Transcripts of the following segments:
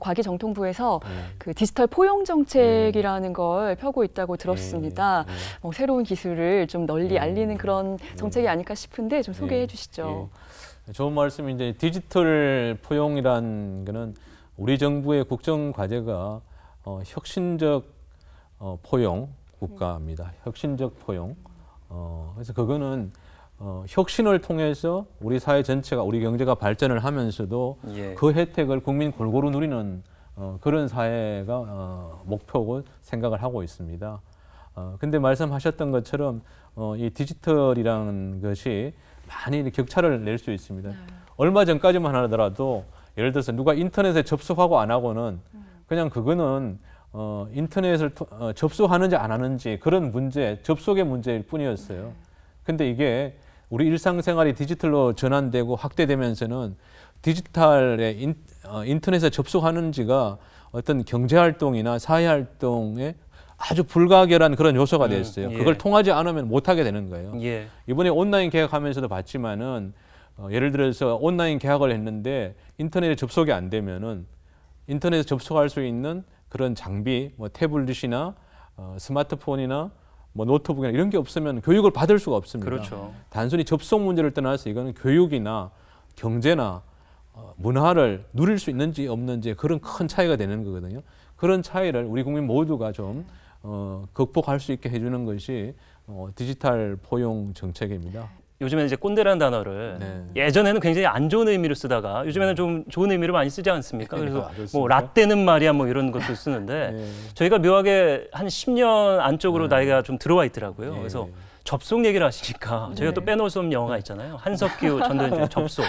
과기정통부에서 그 디지털 포용 정책이라는 걸 펴고 있다고 들었습니다. 새로운 기술을 좀 널리 알리는 그런 정책이 아닐까 싶은데 좀 소개해 주시죠. 좋은 말씀인데 디지털 포용이라는 거는 우리 정부의 국정 과제가 혁신적 포용 국가입니다. 혁신적 포용. 그래서 그거는 혁신을 통해서 우리 사회 전체가 우리 경제가 발전을 하면서도 그 혜택을 국민 골고루 누리는 그런 사회가 목표고 생각을 하고 있습니다. 근데 말씀하셨던 것처럼 이 디지털이라는 것이 많이 격차를 낼 수 있습니다. 얼마 전까지만 하더라도 예를 들어서 누가 인터넷에 접속하고 안 하고는 그냥 그거는 인터넷을 접속하는지 안 하는지 그런 문제, 접속의 문제일 뿐이었어요. 근데 이게 우리 일상생활이 디지털로 전환되고 확대되면서는 디지털에 인터넷에 접속하는지가 어떤 경제활동이나 사회활동에 아주 불가결한 그런 요소가 됐어요. 그걸 통하지 않으면 못하게 되는 거예요. 이번에 온라인 계약하면서도 봤지만은 예를 들어서 온라인 계약을 했는데 인터넷에 접속이 안 되면은 인터넷에 접속할 수 있는 그런 장비, 뭐 태블릿이나 스마트폰이나 뭐 노트북이나 이런 게 없으면 교육을 받을 수가 없습니다. 그렇죠. 단순히 접속 문제를 떠나서 이거는 교육이나 경제나 문화를 누릴 수 있는지 없는지 그런 큰 차이가 되는 거거든요. 그런 차이를 우리 국민 모두가 좀 극복할 수 있게 해주는 것이 디지털 포용 정책입니다. 요즘에는 이제 꼰대라는 단어를 예전에는 굉장히 안 좋은 의미로 쓰다가 요즘에는 좀 좋은 의미로 많이 쓰지 않습니까? 그래서 뭐 라떼는 말이야 뭐 이런 것도 쓰는데 저희가 묘하게 한 10년 안쪽으로 나이가 좀 들어와 있더라고요. 그래서 접속 얘기를 하시니까 저희가 또 빼놓을 수 없는 영화가 있잖아요. 한석규, 전도연 접속.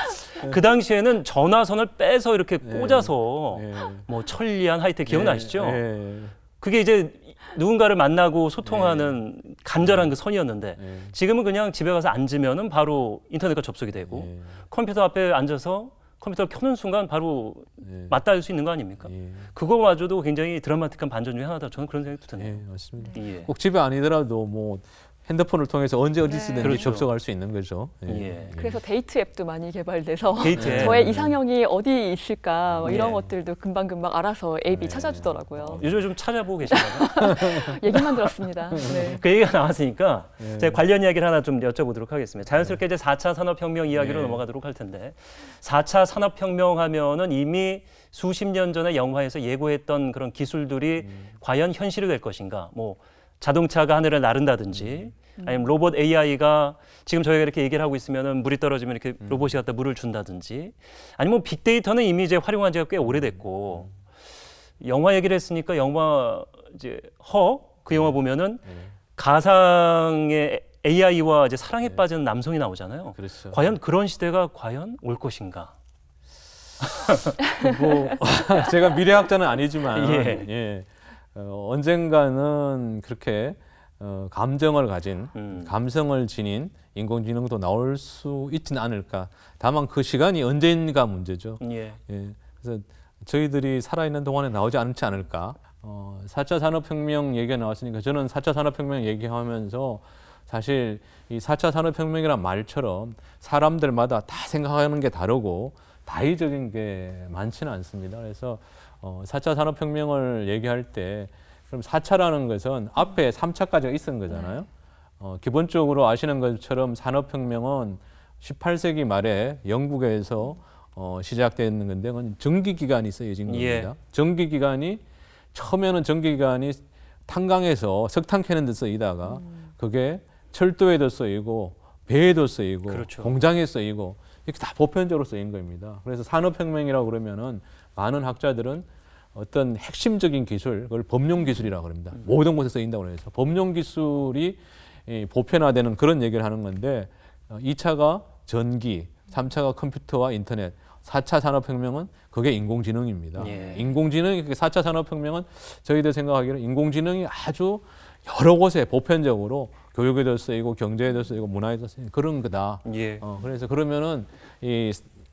그 당시에는 전화선을 빼서 이렇게 꽂아서 뭐 천리안 하이텍 기억나시죠? 그게 이제 누군가를 만나고 소통하는 간절한 그 선이었는데 지금은 그냥 집에 가서 앉으면은 바로 인터넷과 접속이 되고 컴퓨터 앞에 앉아서 컴퓨터를 켜는 순간 바로 맞닿을 수 있는 거 아닙니까? 그거마저도 굉장히 드라마틱한 반전 중에 하나다. 저는 그런 생각도 드네요. 맞습니다. 꼭 집에 아니더라도 뭐 핸드폰을 통해서 언제 어디서든지 그렇죠. 접속할 수 있는 거죠. 그래서 데이트 앱도 많이 개발돼서 데이트 저의 이상형이 어디 있을까 뭐 이런 것들도 금방금방 알아서 앱이 찾아주더라고요. 요즘에 좀 찾아보고 계신가요? 얘기만 들었습니다. 그 얘기가 나왔으니까 제가 관련 이야기를 하나 좀 여쭤보도록 하겠습니다. 자연스럽게 이제 4차 산업혁명 이야기로 넘어가도록 할 텐데 4차 산업혁명 하면은 이미 수십 년 전에 영화에서 예고했던 그런 기술들이 과연 현실이 될 것인가? 뭐 자동차가 하늘을 나른다든지 아니면 로봇 AI가 지금 저희가 이렇게 얘기를 하고 있으면 물이 떨어지면 이렇게 로봇이 갖다 물을 준다든지 아니면 빅데이터는 이미 이제 활용한 지가 꽤 오래됐고 영화 얘기를 했으니까 영화 이제 그 영화 보면은 가상의 AI와 이제 사랑에 빠지는 남성이 나오잖아요. 그렇죠. 과연 그런 시대가 과연 올 것인가? 뭐 제가 미래학자는 아니지만 언젠가는 그렇게 감정을 가진 감성을 지닌 인공지능도 나올 수 있지는 않을까. 다만 그 시간이 언제인가 문제죠. 그래서 저희들이 살아있는 동안에 나오지 않지 않을까. 4차 산업혁명 얘기가 나왔으니까 저는 4차 산업혁명 얘기하면서 사실 이 4차 산업혁명이란 말처럼 사람들마다 다 생각하는 게 다르고 다의적인 게 많지는 않습니다. 그래서 4차 산업혁명을 얘기할 때 그럼 4차라는 것은 앞에 3차까지가 있었던 거잖아요. 기본적으로 아시는 것처럼 산업혁명은 18세기 말에 영국에서 시작되는 건데 그건 전기기관이 쓰여진 겁니다. 전기기관이 처음에는 전기기관이 탄광에서 석탄 캐는 데 쓰이다가 그게 철도에도 쓰이고 배에도 쓰이고 공장에 쓰이고 이렇게 다 보편적으로 쓰인 겁니다. 그래서 산업혁명이라고 그러면은 많은 학자들은 어떤 핵심적인 기술, 그걸 법용기술이라고 그럽니다. 모든 곳에 쓰인다고 해서 법용기술이 보편화되는 그런 얘기를 하는 건데 2차가 전기, 3차가 컴퓨터와 인터넷, 4차 산업혁명은 그게 인공지능입니다. 인공지능이 4차 산업혁명은 저희들 생각하기로는 인공지능이 아주 여러 곳에 보편적으로 교육에도 쓰이고 경제에도 쓰이고 문화에도 쓰이고 그런 거다. 그래서 그러면은 이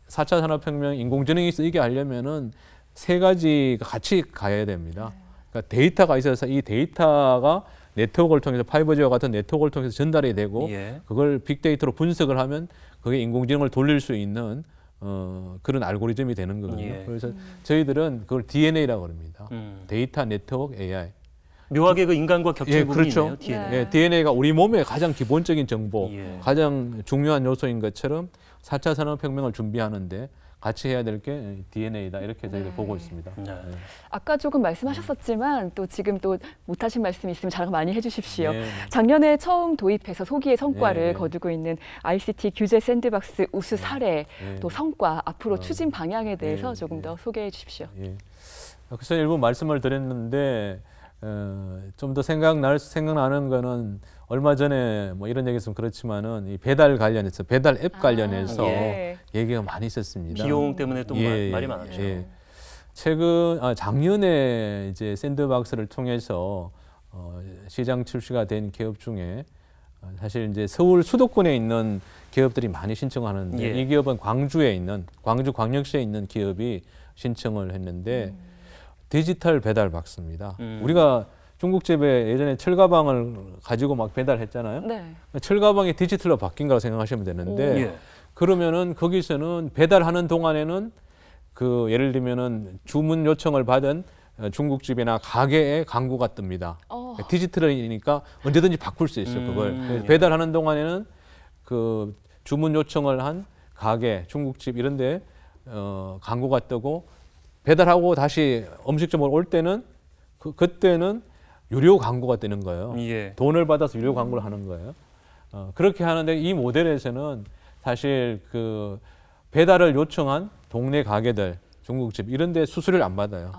4차 산업혁명 인공지능이 쓰이게 하려면은 세 가지가 같이 가야 됩니다. 그러니까 데이터가 있어서 이 데이터가 네트워크를 통해서 5G와 같은 네트워크를 통해서 전달이 되고 그걸 빅데이터로 분석을 하면 그게 인공지능을 돌릴 수 있는 그런 알고리즘이 되는 거거든요. 그래서 저희들은 그걸 DNA라고 합니다. 데이터 네트워크 AI. 묘하게 그 인간과 겹치는 부분이 그렇죠. 있네요. DNA. 예, DNA가 우리 몸의 가장 기본적인 정보, 가장 중요한 요소인 것처럼 4차 산업혁명을 준비하는데 같이 해야 될 게 DNA다 이렇게 저희가 보고 있습니다. 아까 조금 말씀하셨었지만 또 지금 또 못하신 말씀 있으면 자랑 많이 해주십시오. 작년에 처음 도입해서 소기의 성과를 거두고 있는 ICT 규제 샌드박스 우수 사례 또 성과 앞으로 추진 방향에 대해서 조금 더 소개해 주십시오. 그래서 일부 말씀을 드렸는데 좀 더 생각나는 거는 얼마 전에 뭐 이런 얘기했으면 그렇지만은 이 배달 관련해서 배달 앱 관련해서 얘기가 많이 있었습니다. 비용 때문에 또 말이 많았죠. 작년에 이제 샌드박스를 통해서 시장 출시가 된 기업 중에 사실 이제 서울 수도권에 있는 기업들이 많이 신청하는데 이 기업은 광주에 있는 광주광역시에 있는 기업이 신청을 했는데 디지털 배달 박스입니다. 우리가 중국집에 예전에 철가방을 가지고 막 배달했잖아요. 철가방이 디지털로 바뀐 거라고 생각하시면 되는데 그러면은 거기서는 배달하는 동안에는 그 예를 들면은 주문 요청을 받은 중국집이나 가게에 광고가 뜹니다. 디지털이니까 언제든지 바꿀 수 있어요. 그걸 배달하는 동안에는 그 주문 요청을 한 가게, 중국집 이런데 광고가 뜨고 배달하고 다시 음식점으로 올 때는 그때는 유료 광고가 뜨는 거예요. 돈을 받아서 유료 광고를 하는 거예요. 그렇게 하는데 이 모델에서는 사실 그 배달을 요청한 동네 가게들, 중국집 이런 데 수수료를 안 받아요.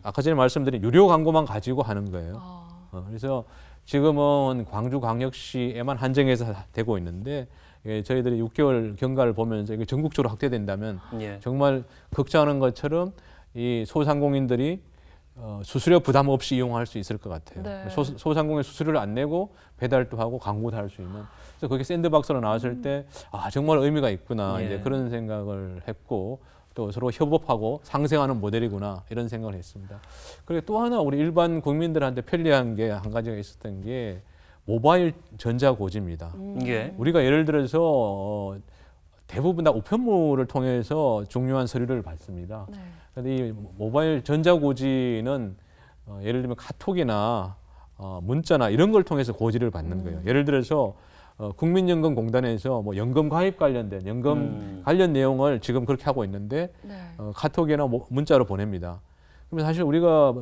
아까 전에 말씀드린 유료 광고만 가지고 하는 거예요. 그래서 지금은 광주광역시에만 한정해서 되고 있는데 저희들이 6개월 경과를 보면서 이게 전국적으로 확대된다면 정말 걱정하는 것처럼 이 소상공인들이 수수료 부담 없이 이용할 수 있을 것 같아요. 소상공인 수수료를 안 내고 배달도 하고 광고도 할 수 있는. 그래서 그게 샌드박스로 나왔을 때 정말 의미가 있구나 이제 그런 생각을 했고 또 서로 협업하고 상생하는 모델이구나 이런 생각을 했습니다. 그리고 또 하나 우리 일반 국민들한테 편리한 게 한 가지가 있었던 게 모바일 전자고지입니다. 우리가 예를 들어서 대부분 다 우편물을 통해서 중요한 서류를 받습니다. 그런데 이 모바일 전자고지는 예를 들면 카톡이나 문자나 이런 걸 통해서 고지를 받는 거예요. 예를 들어서 국민연금공단에서 뭐 연금 가입 관련된 연금 관련 내용을 지금 그렇게 하고 있는데 카톡이나 문자로 보냅니다. 그러면 사실 우리가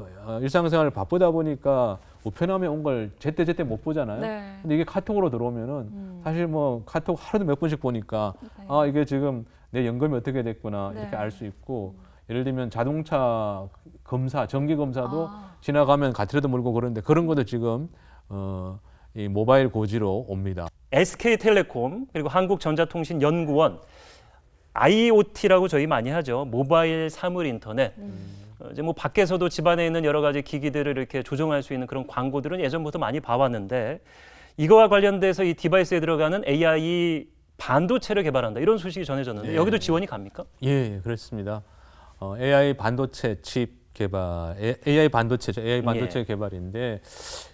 일상생활 바쁘다 보니까 우편함에 온 걸 제때 못 보잖아요. 근데 이게 카톡으로 들어오면은 사실 뭐 카톡 하루도 몇 번씩 보니까 이게 지금 내 연금이 어떻게 됐구나 이렇게 알 수 있고 예를 들면 자동차 검사, 정기 검사도 지나가면 가트레도 물고 그러는데 그런 것도 지금 이 모바일 고지로 옵니다. SK텔레콤 그리고 한국전자통신연구원 IoT라고 저희 많이 하죠. 모바일 사물 인터넷. 이제 뭐 밖에서도 집안에 있는 여러 가지 기기들을 이렇게 조정할 수 있는 그런 광고들은 예전부터 많이 봐왔는데 이거와 관련돼서 이 디바이스에 들어가는 AI 반도체를 개발한다 이런 소식이 전해졌는데 여기도 지원이 갑니까? 예, 그렇습니다. AI 반도체 칩 개발, AI 반도체죠. AI 반도체 개발인데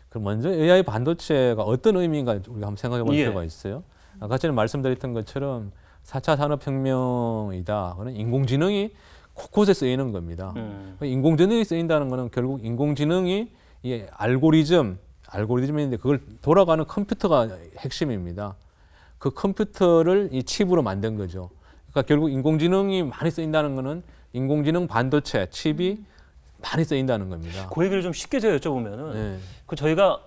그럼 먼저 AI 반도체가 어떤 의미인가 우리가 한번 생각해 볼 필요가 있어요. 아까 전에 말씀드렸던 것처럼 4차 산업혁명이다. 그는 인공지능이 곳곳에 쓰이는 겁니다. 인공지능이 쓰인다는 것은 결국 인공지능이 이 알고리즘인데 그걸 돌아가는 컴퓨터가 핵심입니다. 그 컴퓨터를 이 칩으로 만든 거죠. 그러니까 결국 인공지능이 많이 쓰인다는 것은 인공지능 반도체, 칩이 많이 쓰인다는 겁니다. 그 얘기를 좀 쉽게 제가 여쭤보면은 그 저희가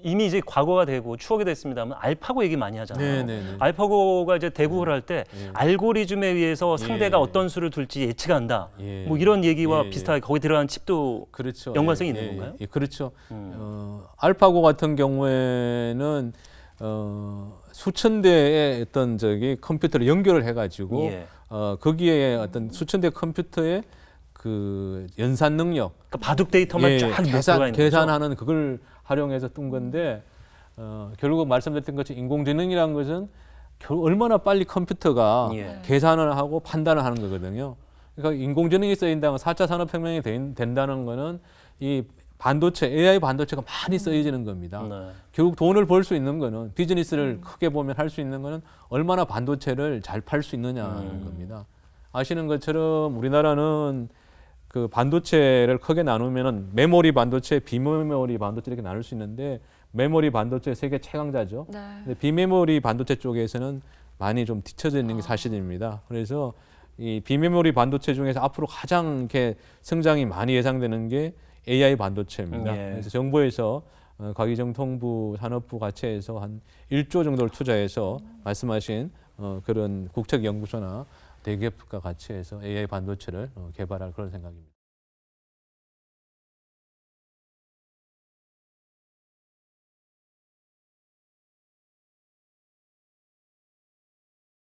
이미 이제 과거가 되고 추억이 됐습니다만 알파고 얘기 많이 하잖아요. 알파고가 이제 대구를 할 때 알고리즘에 의해서 상대가 어떤 수를 둘지 예측한다. 뭐 이런 얘기와 비슷하게 거기 들어간 칩도 연관성이 있는 건가요? 그렇죠. 알파고 같은 경우에는 수천 대의 어떤 컴퓨터를 연결을 해가지고 거기에 어떤 수천 대 컴퓨터의 그 연산 능력, 그러니까 바둑 데이터만 쫙 계산하는 그걸 활용해서 뜬 건데 결국 말씀드렸던 것처럼 인공지능이라는 것은 얼마나 빨리 컴퓨터가 계산을 하고 판단을 하는 거거든요. 그러니까 인공지능이 쓰인다는 4차 산업혁명이 된다는 거는 이 반도체, AI 반도체가 많이 쓰여지는 겁니다. 네. 결국 돈을 벌 수 있는 거는 비즈니스를 크게 보면 할 수 있는 거는 얼마나 반도체를 잘 팔 수 있느냐는 겁니다. 아시는 것처럼 우리나라는 그 반도체를 크게 나누면은 메모리 반도체, 비메모리 반도체 이렇게 나눌 수 있는데 메모리 반도체 세계 최강자죠. 네. 근데 비메모리 반도체 쪽에서는 많이 좀 뒤처져 있는 게 사실입니다. 그래서 이 비메모리 반도체 중에서 앞으로 가장 이렇게 성장이 많이 예상되는 게 AI 반도체입니다. 그래서 정부에서 과기정통부, 산업부 같이 해서 한 1조 정도를 투자해서 말씀하신 그런 국책 연구소나 대기업과 같이 해서 AI 반도체를 개발할 그런 생각입니다.